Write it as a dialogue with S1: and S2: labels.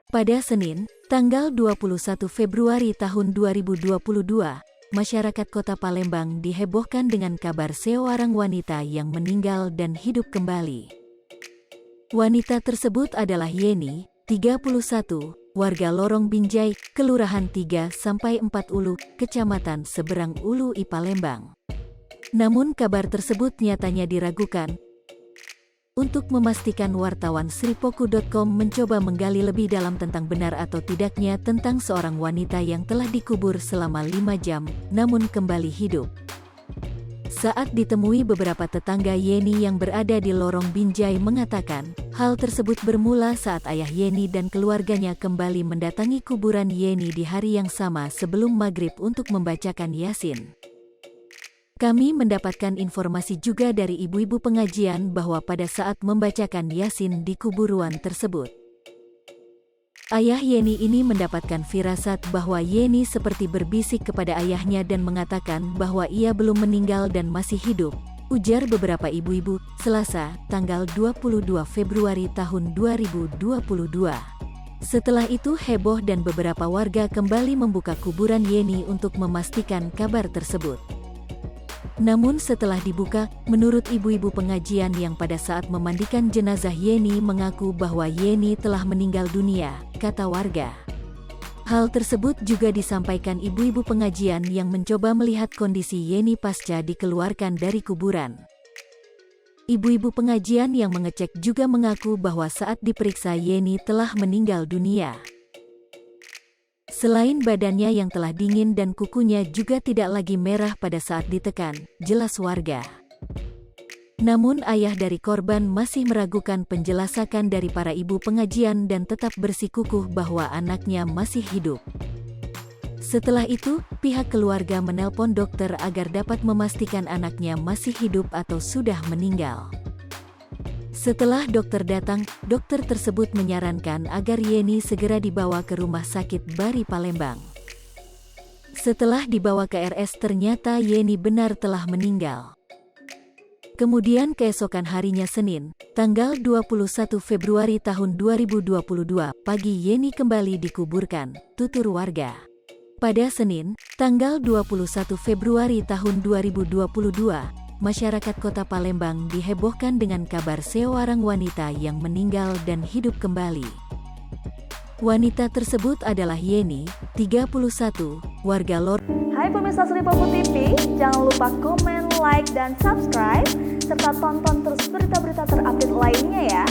S1: Pada Senin, tanggal 21 Februari tahun 2022, masyarakat Kota Palembang dihebohkan dengan kabar seorang wanita yang meninggal dan hidup kembali. Wanita tersebut adalah Yeni, 31, warga Lorong Binjai, Kelurahan 3-4 Ulu, Kecamatan Seberang Ulu I Palembang. Namun kabar tersebut nyatanya diragukan. Untuk memastikan wartawan Sripoku.com mencoba menggali lebih dalam tentang benar atau tidaknya tentang seorang wanita yang telah dikubur selama 5 jam, namun kembali hidup. Saat ditemui beberapa tetangga Yeni yang berada di Lorong Binjai mengatakan, hal tersebut bermula saat ayah Yeni dan keluarganya kembali mendatangi kuburan Yeni di hari yang sama sebelum maghrib untuk membacakan Yasin. Kami mendapatkan informasi juga dari ibu-ibu pengajian bahwa pada saat membacakan Yasin di kuburan tersebut, ayah Yeni ini mendapatkan firasat bahwa Yeni seperti berbisik kepada ayahnya dan mengatakan bahwa ia belum meninggal dan masih hidup, ujar beberapa ibu-ibu, Selasa, tanggal 22 Februari tahun 2022. Setelah itu heboh dan beberapa warga kembali membuka kuburan Yeni untuk memastikan kabar tersebut. Namun setelah dibuka, menurut ibu-ibu pengajian yang pada saat memandikan jenazah Yeni mengaku bahwa Yeni telah meninggal dunia, kata warga. Hal tersebut juga disampaikan ibu-ibu pengajian yang mencoba melihat kondisi Yeni pasca dikeluarkan dari kuburan. Ibu-ibu pengajian yang mengecek juga mengaku bahwa saat diperiksa Yeni telah meninggal dunia. Selain badannya yang telah dingin dan kukunya juga tidak lagi merah pada saat ditekan, jelas warga. Namun ayah dari korban masih meragukan penjelasan dari para ibu pengajian dan tetap bersikukuh bahwa anaknya masih hidup. Setelah itu, pihak keluarga menelpon dokter agar dapat memastikan anaknya masih hidup atau sudah meninggal. Setelah dokter datang, dokter tersebut menyarankan agar Yeni segera dibawa ke Rumah Sakit Bari Palembang. Setelah dibawa ke RS ternyata Yeni benar telah meninggal. Kemudian keesokan harinya Senin, tanggal 21 Februari tahun 2022, pagi Yeni kembali dikuburkan, tutur warga. Pada Senin, tanggal 21 Februari tahun 2022, masyarakat Kota Palembang dihebohkan dengan kabar seorang wanita yang meninggal dan hidup kembali. Wanita tersebut adalah Yeni, 31, warga Lor.
S2: Hai pemirsa Sripoku TV, jangan lupa komen, like, dan subscribe, serta tonton terus berita-berita terupdate lainnya ya.